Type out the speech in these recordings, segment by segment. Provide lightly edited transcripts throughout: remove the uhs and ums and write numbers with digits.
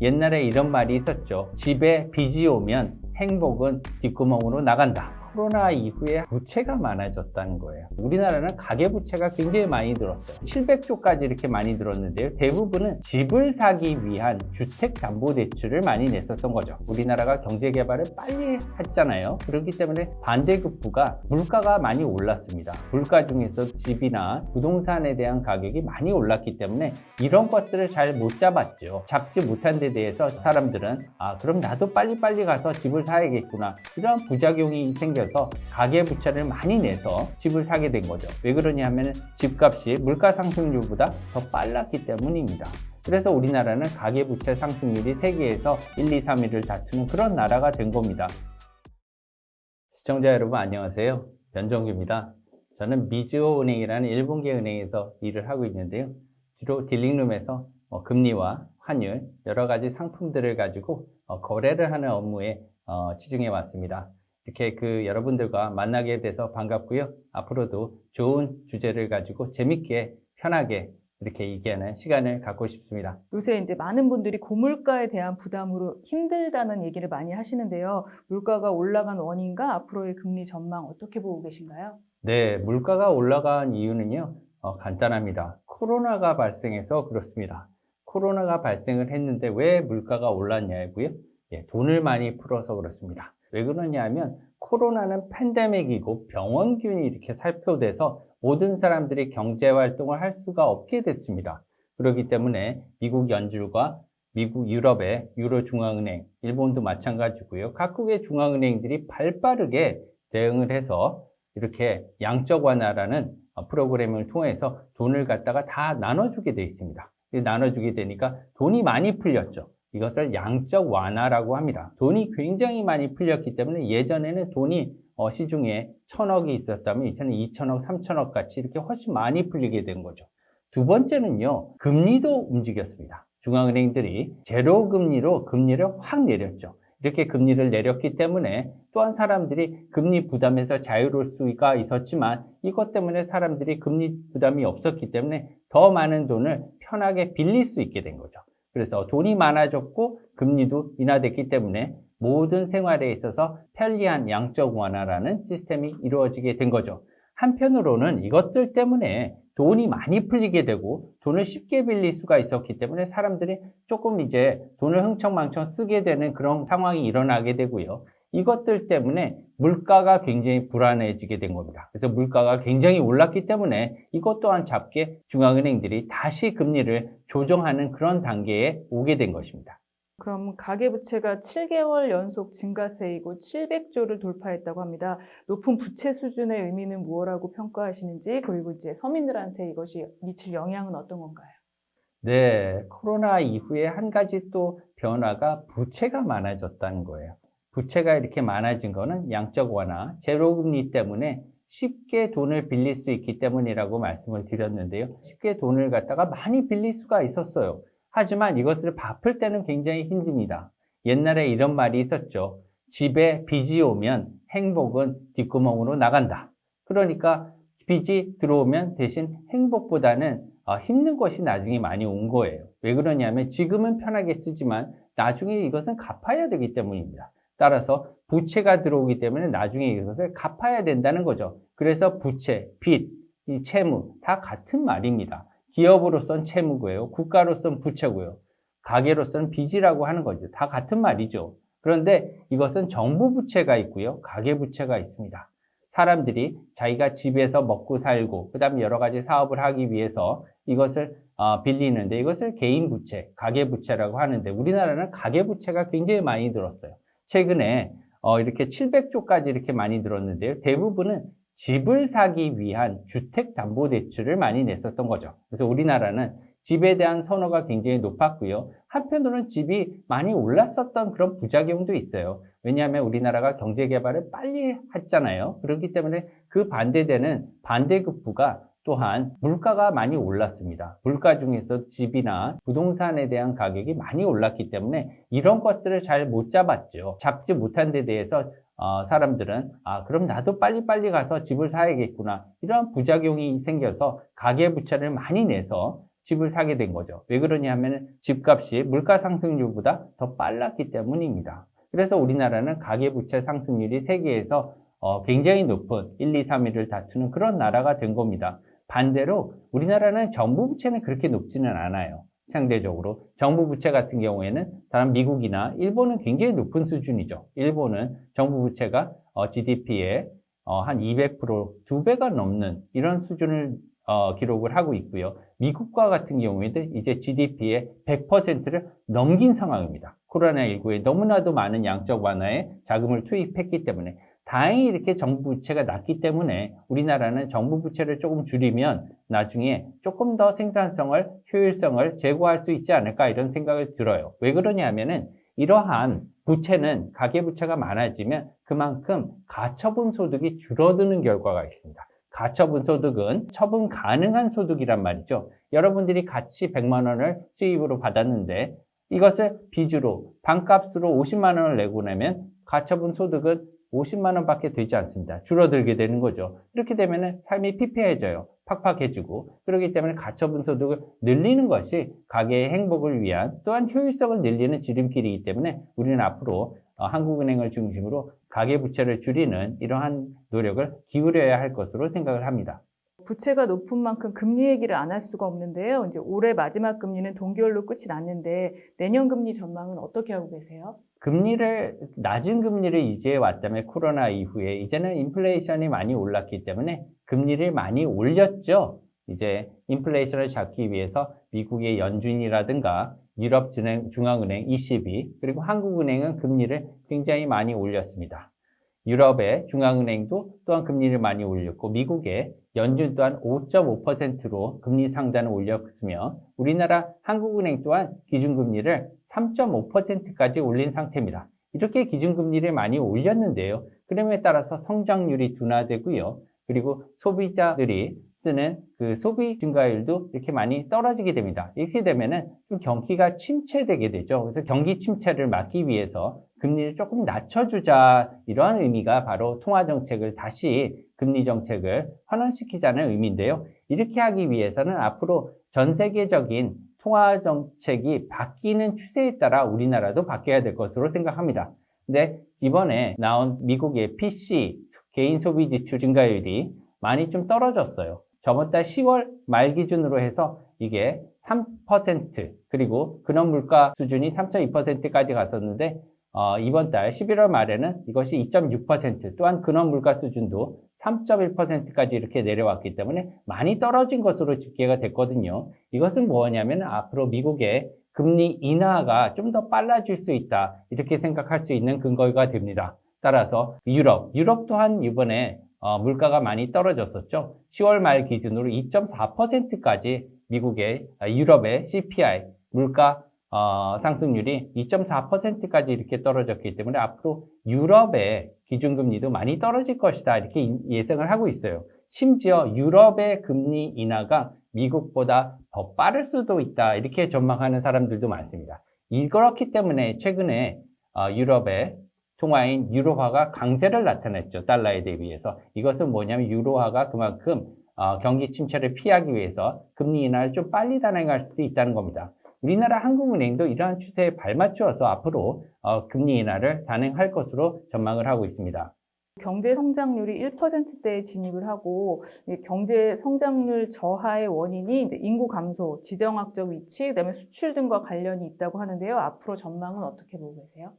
옛날에 이런 말이 있었죠. 집에 빚이 오면 행복은 뒷구멍으로 나간다. 코로나 이후에 부채가 많아졌다는 거예요. 우리나라는 가계부채가 굉장히 많이 늘었어요. 700조까지 이렇게 많이 늘었는데요. 대부분은 집을 사기 위한 주택담보대출을 많이 냈었던 거죠. 우리나라가 경제개발을 빨리 했잖아요. 그렇기 때문에 반대급부가 물가가 많이 올랐습니다. 물가 중에서 집이나 부동산에 대한 가격이 많이 올랐기 때문에 이런 것들을 잘 못 잡았죠. 잡지 못한 데 대해서 사람들은 그럼 나도 빨리빨리 가서 집을 사야겠구나. 이런 부작용이 생겨 가계부채를 많이 내서 집을 사게 된 거죠. 왜 그러냐 하면 집값이 물가 상승률보다 더 빨랐기 때문입니다. 그래서 우리나라는 가계부채 상승률이 세계에서 1, 2, 3위를 다투는 그런 나라가 된 겁니다. 시청자 여러분 안녕하세요. 변정규입니다. 저는 미즈호은행이라는 일본계 은행에서 일을 하고 있는데요. 주로 딜링룸에서 금리와 환율, 여러 가지 상품들을 가지고 거래를 하는 업무에 치중해 왔습니다. 이렇게 여러분들과 만나게 돼서 반갑고요. 앞으로도 좋은 주제를 가지고 재밌게 편하게 이렇게 얘기하는 시간을 갖고 싶습니다. 요새 이제 많은 분들이 고물가에 대한 부담으로 힘들다는 얘기를 많이 하시는데요. 물가가 올라간 원인과 앞으로의 금리 전망 어떻게 보고 계신가요? 네, 물가가 올라간 이유는요. 간단합니다. 코로나가 발생해서 그렇습니다. 코로나가 발생을 했는데 왜 물가가 올랐냐고요? 돈을 많이 풀어서 그렇습니다. 왜 그러냐 하면 코로나는 팬데믹이고 병원균이 이렇게 살포돼서 모든 사람들이 경제활동을 할 수가 없게 됐습니다. 그렇기 때문에 미국 연준과 미국 유럽의 유로중앙은행, 일본도 마찬가지고요. 각국의 중앙은행들이 발빠르게 대응을 해서 이렇게 양적 완화라는 프로그램을 통해서 돈을 갖다가 다 나눠주게 돼 있습니다. 나눠주게 되니까 돈이 많이 풀렸죠. 이것을 양적 완화라고 합니다. 돈이 굉장히 많이 풀렸기 때문에 예전에는 돈이 시중에 1000억이 있었다면 이제는 2000억, 3000억 같이 이렇게 훨씬 많이 풀리게 된 거죠. 두 번째는요, 금리도 움직였습니다. 중앙은행들이 제로 금리로 금리를 확 내렸죠. 이렇게 금리를 내렸기 때문에 또한 사람들이 금리 부담에서 자유로울 수가 있었지만 이것 때문에 사람들이 금리 부담이 없었기 때문에 더 많은 돈을 편하게 빌릴 수 있게 된 거죠. 그래서 돈이 많아졌고 금리도 인하됐기 때문에 모든 생활에 있어서 편리한 양적 완화라는 시스템이 이루어지게 된 거죠. 한편으로는 이것들 때문에 돈이 많이 풀리게 되고 돈을 쉽게 빌릴 수가 있었기 때문에 사람들이 조금 이제 돈을 흥청망청 쓰게 되는 그런 상황이 일어나게 되고요. 이것들 때문에 물가가 굉장히 불안해지게 된 겁니다. 그래서 물가가 굉장히 올랐기 때문에 이것 또한 잡게 중앙은행들이 다시 금리를 조정하는 그런 단계에 오게 된 것입니다. 그럼 가계부채가 7개월 연속 증가세이고 700조를 돌파했다고 합니다. 높은 부채 수준의 의미는 무엇라고 평가하시는지, 그리고 이제 서민들한테 이것이 미칠 영향은 어떤 건가요? 네, 코로나 이후에 한 가지 또 변화가 부채가 많아졌다는 거예요. 부채가 이렇게 많아진 거는 양적 완화, 제로금리 때문에 쉽게 돈을 빌릴 수 있기 때문이라고 말씀을 드렸는데요. 쉽게 돈을 갖다가 많이 빌릴 수가 있었어요. 하지만 이것을 갚을 때는 굉장히 힘듭니다. 옛날에 이런 말이 있었죠. 집에 빚이 오면 행복은 뒷구멍으로 나간다. 그러니까 빚이 들어오면 대신 행복보다는 힘든 것이 나중에 많이 온 거예요. 왜 그러냐면 지금은 편하게 쓰지만 나중에 이것은 갚아야 되기 때문입니다. 따라서 부채가 들어오기 때문에 나중에 이것을 갚아야 된다는 거죠. 그래서 부채, 빚, 이 채무 다 같은 말입니다. 기업으로선 채무고요. 국가로선 부채고요. 가계로선 빚이라고 하는 거죠. 다 같은 말이죠. 그런데 이것은 정부 부채가 있고요. 가계 부채가 있습니다. 사람들이 자기가 집에서 먹고 살고 그다음에 여러 가지 사업을 하기 위해서 이것을 빌리는데 이것을 개인 부채, 가계 부채라고 하는데 우리나라는 가계 부채가 굉장히 많이 늘었어요. 최근에 이렇게 700조까지 이렇게 많이 늘었는데요. 대부분은 집을 사기 위한 주택담보대출을 많이 냈었던 거죠. 그래서 우리나라는 집에 대한 선호가 굉장히 높았고요. 한편으로는 집이 많이 올랐었던 그런 부작용도 있어요. 왜냐하면 우리나라가 경제개발을 빨리 했잖아요. 그렇기 때문에 그 반대되는 반대급부가 또한 물가가 많이 올랐습니다. 물가 중에서 집이나 부동산에 대한 가격이 많이 올랐기 때문에 이런 것들을 잘 못 잡았죠. 잡지 못한 데 대해서 사람들은 그럼 나도 빨리빨리 가서 집을 사야겠구나. 이런 부작용이 생겨서 가계부채를 많이 내서 집을 사게 된 거죠. 왜 그러냐면 집값이 물가 상승률보다 더 빨랐기 때문입니다. 그래서 우리나라는 가계부채 상승률이 세계에서 굉장히 높은 1, 2, 3위를 다투는 그런 나라가 된 겁니다. 반대로 우리나라는 정부 부채는 그렇게 높지는 않아요. 상대적으로 정부 부채 같은 경우에는 다른 미국이나 일본은 굉장히 높은 수준이죠. 일본은 정부 부채가 GDP의 한 200%, 2배가 넘는 이런 수준을 기록을 하고 있고요. 미국과 같은 경우에는 이제 GDP의 100%를 넘긴 상황입니다. 코로나19에 너무나도 많은 양적 완화에 자금을 투입했기 때문에 다행히 이렇게 정부 부채가 낮기 때문에 우리나라는 정부 부채를 조금 줄이면 나중에 조금 더 생산성을, 효율성을 제고할 수 있지 않을까 이런 생각을 들어요. 왜 그러냐면은 이러한 부채는 가계부채가 많아지면 그만큼 가처분 소득이 줄어드는 결과가 있습니다. 가처분 소득은 처분 가능한 소득이란 말이죠. 여러분들이 같이 100만 원을 수입으로 받았는데 이것을 빚으로 반값으로 50만 원을 내고 나면 가처분 소득은 50만 원밖에 되지 않습니다. 줄어들게 되는 거죠. 이렇게 되면 삶이 피폐해져요. 팍팍해지고 그렇기 때문에 가처분 소득을 늘리는 것이 가계의 행복을 위한 또한 효율성을 늘리는 지름길이기 때문에 우리는 앞으로 한국은행을 중심으로 가계부채를 줄이는 이러한 노력을 기울여야 할 것으로 생각을 합니다. 부채가 높은 만큼 금리 얘기를 안 할 수가 없는데요. 이제 올해 마지막 금리는 동결로 끝이 났는데 내년 금리 전망은 어떻게 하고 계세요? 낮은 금리를 유지해 왔다면 코로나 이후에 이제는 인플레이션이 많이 올랐기 때문에 금리를 많이 올렸죠. 이제 인플레이션을 잡기 위해서 미국의 연준이라든가 유럽 중앙은행 ECB 그리고 한국은행은 금리를 굉장히 많이 올렸습니다. 유럽의 중앙은행도 또한 금리를 많이 올렸고 미국의 연준 또한 5.5%로 금리 상단을 올렸으며 우리나라 한국은행 또한 기준금리를 3.5%까지 올린 상태입니다. 이렇게 기준금리를 많이 올렸는데요. 그럼에 따라서 성장률이 둔화되고요. 그리고 소비자들이 쓰는 그 소비 증가율도 이렇게 많이 떨어지게 됩니다. 이렇게 되면은 좀 경기가 침체되게 되죠. 그래서 경기 침체를 막기 위해서 금리를 조금 낮춰주자 이러한 의미가 바로 통화정책을 다시 금리 정책을 환원시키자는 의미인데요. 이렇게 하기 위해서는 앞으로 전 세계적인 통화정책이 바뀌는 추세에 따라 우리나라도 바뀌어야 될 것으로 생각합니다. 근데 이번에 나온 미국의 PC 개인 소비 지출 증가율이 많이 좀 떨어졌어요. 저번 달 10월 말 기준으로 해서 이게 3% 그리고 근원 물가 수준이 3.2%까지 갔었는데 이번 달 11월 말에는 이것이 2.6% 또한 근원 물가 수준도 3.1%까지 이렇게 내려왔기 때문에 많이 떨어진 것으로 집계가 됐거든요. 이것은 뭐냐면 앞으로 미국의 금리 인하가 좀 더 빨라질 수 있다 이렇게 생각할 수 있는 근거가 됩니다. 따라서 유럽 또한 이번에 물가가 많이 떨어졌었죠. 10월 말 기준으로 2.4%까지 미국의 유럽의 CPI 물가 상승률이 2.4%까지 이렇게 떨어졌기 때문에 앞으로 유럽의 기준금리도 많이 떨어질 것이다 이렇게 예상을 하고 있어요. 심지어 유럽의 금리 인하가 미국보다 더 빠를 수도 있다 이렇게 전망하는 사람들도 많습니다. 그렇기 때문에 최근에 유럽의 통화인 유로화가 강세를 나타냈죠. 달러에 대비해서. 이것은 뭐냐면 유로화가 그만큼 경기 침체를 피하기 위해서 금리 인하를 좀 빨리 단행할 수도 있다는 겁니다. 우리나라 한국은행도 이러한 추세에 발맞추어서 앞으로 금리 인하를 단행할 것으로 전망을 하고 있습니다. 경제 성장률이 1%대에 진입을 하고 경제 성장률 저하의 원인이 이제 인구 감소, 지정학적 위치, 그다음에 수출 등과 관련이 있다고 하는데요. 앞으로 전망은 어떻게 보고 계세요?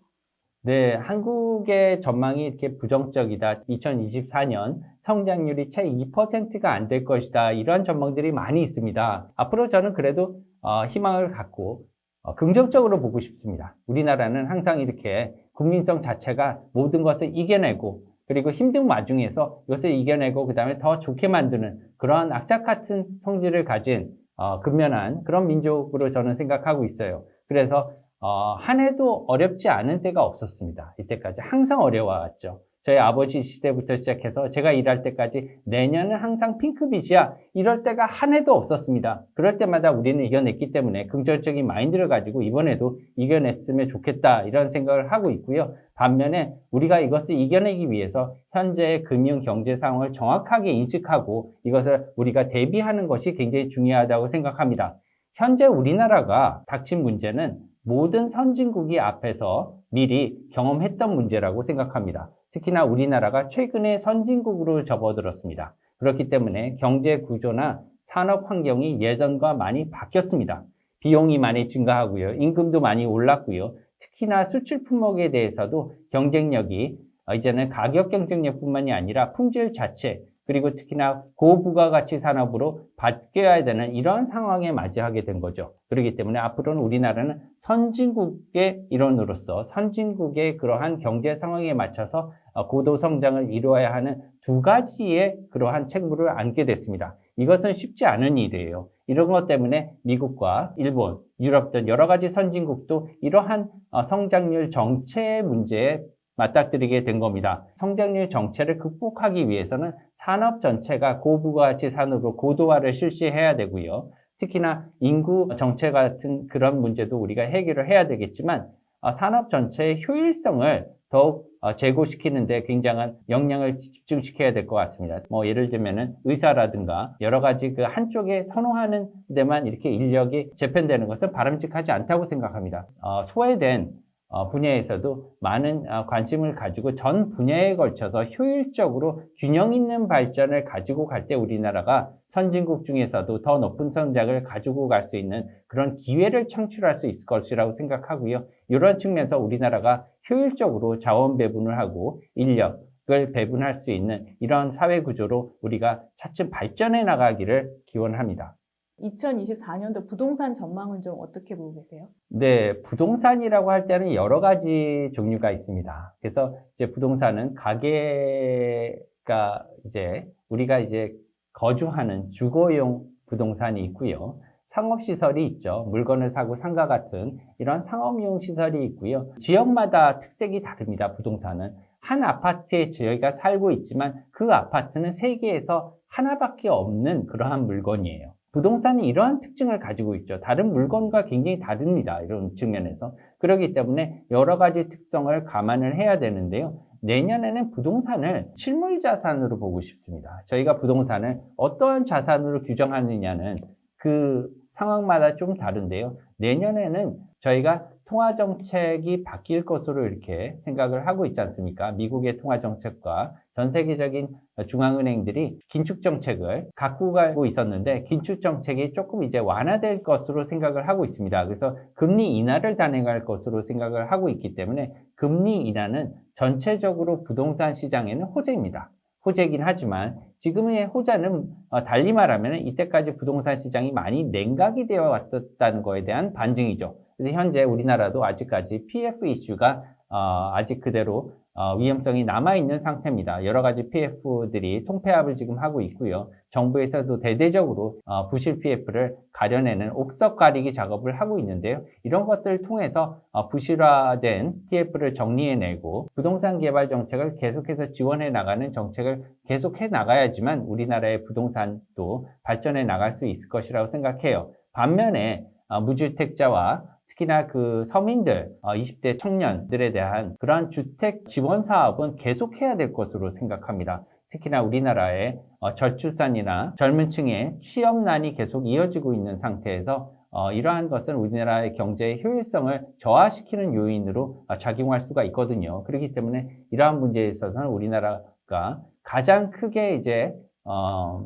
네, 한국의 전망이 이렇게 부정적이다. 2024년 성장률이 채 2%가 안 될 것이다. 이런 전망들이 많이 있습니다. 앞으로 저는 그래도 희망을 갖고 긍정적으로 보고 싶습니다. 우리나라는 항상 이렇게 국민성 자체가 모든 것을 이겨내고 그리고 힘든 와중에서 이것을 이겨내고 그 다음에 더 좋게 만드는 그런 악착 같은 성질을 가진 근면한 그런 민족으로 저는 생각하고 있어요. 그래서 한 해도 어렵지 않은 때가 없었습니다. 이때까지 항상 어려워왔죠. 저희 아버지 시대부터 시작해서 제가 일할 때까지 내년은 항상 핑크빛이야 이럴 때가 한 해도 없었습니다. 그럴 때마다 우리는 이겨냈기 때문에 긍정적인 마인드를 가지고 이번에도 이겨냈으면 좋겠다 이런 생각을 하고 있고요. 반면에 우리가 이것을 이겨내기 위해서 현재의 금융 경제 상황을 정확하게 인식하고 이것을 우리가 대비하는 것이 굉장히 중요하다고 생각합니다. 현재 우리나라가 닥친 문제는 모든 선진국이 앞에서 미리 경험했던 문제라고 생각합니다. 특히나 우리나라가 최근에 선진국으로 접어들었습니다. 그렇기 때문에 경제 구조나 산업 환경이 예전과 많이 바뀌었습니다. 비용이 많이 증가하고요. 임금도 많이 올랐고요. 특히나 수출 품목에 대해서도 경쟁력이 이제는 가격 경쟁력뿐만이 아니라 품질 자체, 그리고 특히나 고부가가치 산업으로 바뀌어야 되는 이런 상황에 맞이하게 된 거죠. 그렇기 때문에 앞으로는 우리나라는 선진국의 일원으로서 선진국의 그러한 경제 상황에 맞춰서 고도 성장을 이루어야 하는 두 가지의 그러한 책무를 안게 됐습니다. 이것은 쉽지 않은 일이에요. 이런 것 때문에 미국과 일본, 유럽 등 여러 가지 선진국도 이러한 성장률 정체의 문제에 맞닥뜨리게 된 겁니다. 성장률 정체를 극복하기 위해서는 산업 전체가 고부가가치 산업으로 고도화를 실시해야 되고요. 특히나 인구 정체 같은 그런 문제도 우리가 해결을 해야 되겠지만 산업 전체의 효율성을 더욱 제고시키는 데 굉장한 역량을 집중시켜야 될 것 같습니다. 예를 들면은 의사라든가 여러 가지 그 한쪽에 선호하는 데만 이렇게 인력이 재편되는 것은 바람직하지 않다고 생각합니다. 소외된 분야에서도 많은 관심을 가지고 전 분야에 걸쳐서 효율적으로 균형 있는 발전을 가지고 갈 때 우리나라가 선진국 중에서도 더 높은 성장을 가지고 갈 수 있는 그런 기회를 창출할 수 있을 것이라고 생각하고요. 이런 측면에서 우리나라가 효율적으로 자원 배분을 하고 인력을 배분할 수 있는 이런 사회 구조로 우리가 차츰 발전해 나가기를 기원합니다. 2024년도 부동산 전망은 좀 어떻게 보고 계세요? 네, 부동산이라고 할 때는 여러 가지 종류가 있습니다. 그래서 이제 부동산은 가게가 우리가 거주하는 주거용 부동산이 있고요. 상업시설이 있죠. 물건을 사고 상가 같은 이런 상업용 시설이 있고요. 지역마다 특색이 다릅니다. 부동산은. 한 아파트에 저희가 살고 있지만 그 아파트는 세계에서 하나밖에 없는 그러한 물건이에요. 부동산이 이러한 특징을 가지고 있죠. 다른 물건과 굉장히 다릅니다. 이런 측면에서. 그렇기 때문에 여러 가지 특성을 감안을 해야 되는데요. 내년에는 부동산을 실물자산으로 보고 싶습니다. 저희가 부동산을 어떠한 자산으로 규정하느냐는 그 상황마다 좀 다른데요. 내년에는 저희가 통화정책이 바뀔 것으로 이렇게 생각을 하고 있지 않습니까? 미국의 통화정책과 전 세계적인 중앙은행들이 긴축정책을 갖고 가고 있었는데 긴축정책이 조금 완화될 것으로 생각을 하고 있습니다. 그래서 금리 인하를 단행할 것으로 생각을 하고 있기 때문에 금리 인하는 전체적으로 부동산 시장에는 호재입니다. 호재이긴 하지만 지금의 호재는 달리 말하면 이때까지 부동산 시장이 많이 냉각이 되어 왔다는 것에 대한 반증이죠. 그래서 현재 우리나라도 아직까지 PF 이슈가 아직 그대로 위험성이 남아있는 상태입니다. 여러 가지 PF들이 통폐합을 지금 하고 있고요. 정부에서도 대대적으로 부실 PF를 가려내는 옥석 가리기 작업을 하고 있는데요. 이런 것들을 통해서 부실화된 PF를 정리해내고 부동산 개발 정책을 계속해서 지원해 나가는 정책을 계속해 나가야지만 우리나라의 부동산도 발전해 나갈 수 있을 것이라고 생각해요. 반면에 무주택자와 특히나 그 서민들, 20대 청년들에 대한 그러한 주택 지원 사업은 계속해야 될 것으로 생각합니다. 특히나 우리나라의 저출산이나 젊은 층의 취업난이 계속 이어지고 있는 상태에서 이러한 것은 우리나라의 경제의 효율성을 저하시키는 요인으로 작용할 수가 있거든요. 그렇기 때문에 이러한 문제에 있어서는 우리나라가 가장 크게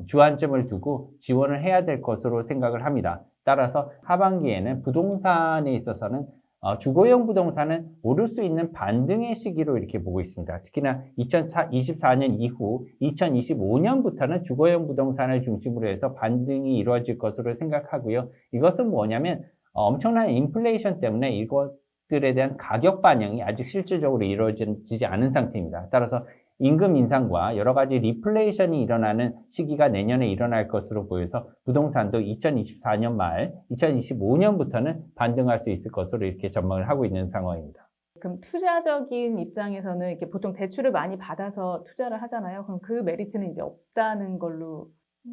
주안점을 두고 지원을 해야 될 것으로 생각을 합니다. 따라서 하반기에는 부동산에 있어서는 주거용 부동산은 오를 수 있는 반등의 시기로 이렇게 보고 있습니다. 특히나 2024년 이후 2025년부터는 주거용 부동산을 중심으로 해서 반등이 이루어질 것으로 생각하고요. 이것은 뭐냐면 엄청난 인플레이션 때문에 이것들에 대한 가격 반영이 아직 실질적으로 이루어지지 않은 상태입니다. 따라서 임금 인상과 여러 가지 리플레이션이 일어나는 시기가 내년에 일어날 것으로 보여서 부동산도 2024년 말, 2025년부터는 반등할 수 있을 것으로 이렇게 전망을 하고 있는 상황입니다. 그럼 투자적인 입장에서는 이렇게 보통 대출을 많이 받아서 투자를 하잖아요. 그럼 그 메리트는 없다는 걸로.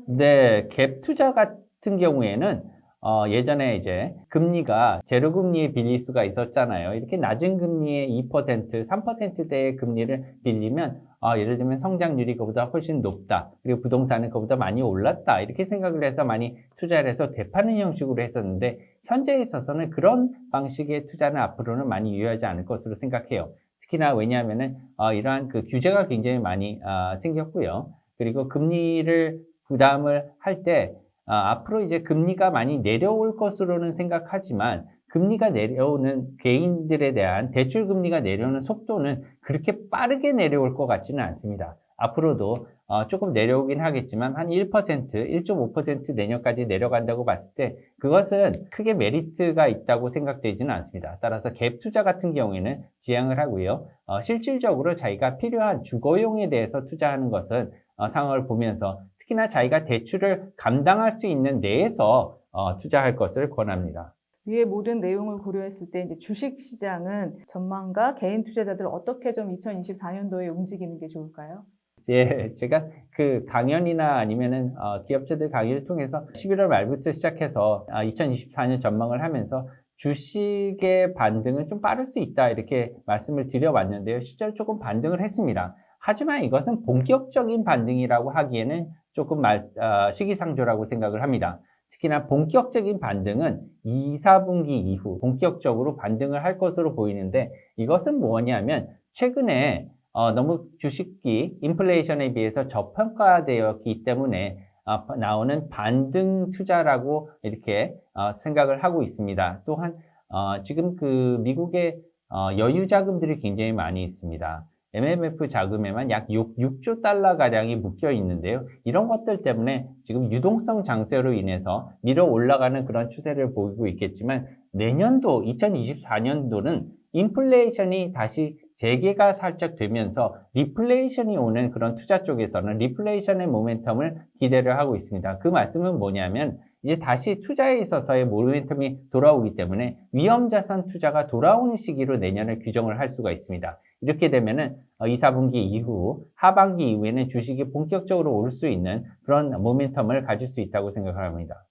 네, 갭 투자 같은 경우에는 예전에 이제 금리가 제로금리에 빌릴 수가 있었잖아요. 이렇게 낮은 금리에 2%, 3%대의 금리를 빌리면 예를 들면 성장률이 그보다 훨씬 높다. 그리고 부동산은 그보다 많이 올랐다. 이렇게 생각을 해서 많이 투자를 해서 되파는 형식으로 했었는데 현재에 있어서는 그런 방식의 투자는 앞으로는 많이 유효하지 않을 것으로 생각해요. 특히나 왜냐하면은 이러한 그 규제가 굉장히 많이 생겼고요. 그리고 금리를 부담을 할 때 앞으로 이제 금리가 많이 내려올 것으로는 생각하지만 금리가 내려오는 개인들에 대한 대출 금리가 내려오는 속도는 그렇게 빠르게 내려올 것 같지는 않습니다. 앞으로도 조금 내려오긴 하겠지만 한 1%, 1.5% 내년까지 내려간다고 봤을 때 그것은 크게 메리트가 있다고 생각되지는 않습니다. 따라서 갭 투자 같은 경우에는 지양을 하고요. 실질적으로 자기가 필요한 주거용에 대해서 투자하는 것은 상황을 보면서 특히나 자기가 대출을 감당할 수 있는 내에서 투자할 것을 권합니다. 위의 모든 내용을 고려했을 때 이제 주식 시장은 전망가 개인 투자자들 어떻게 좀 2024년도에 움직이는 게 좋을까요? 예, 제가 그 강연이나 아니면은 기업체들 강의를 통해서 11월 말부터 시작해서 2024년 전망을 하면서 주식의 반등은 좀 빠를 수 있다 이렇게 말씀을 드려왔는데요. 실제로 조금 반등을 했습니다. 하지만 이것은 본격적인 반등이라고 하기에는 조금 시기상조라고 생각을 합니다. 특히나 본격적인 반등은 2, 4분기 이후 본격적으로 반등을 할 것으로 보이는데 이것은 뭐냐면 최근에 너무 주식이 인플레이션에 비해서 저평가되었기 때문에 나오는 반등 투자라고 이렇게 생각을 하고 있습니다. 또한 지금 그 미국의 여유 자금들이 굉장히 많이 있습니다. MMF 자금에만 약 6조 달러 가량이 묶여 있는데요. 이런 것들 때문에 지금 유동성 장세로 인해서 밀어 올라가는 그런 추세를 보이고 있겠지만 내년도 2024년도는 인플레이션이 다시 재개가 살짝 되면서 리플레이션이 오는 그런 투자 쪽에서는 리플레이션의 모멘텀을 기대를 하고 있습니다. 그 말씀은 뭐냐면 이제 다시 투자에 있어서의 모멘텀이 돌아오기 때문에 위험자산 투자가 돌아오는 시기로 내년을 규정을 할 수가 있습니다. 이렇게 되면은 2, 4분기 이후 하반기 이후에는 주식이 본격적으로 오를 수 있는 그런 모멘텀을 가질 수 있다고 생각합니다.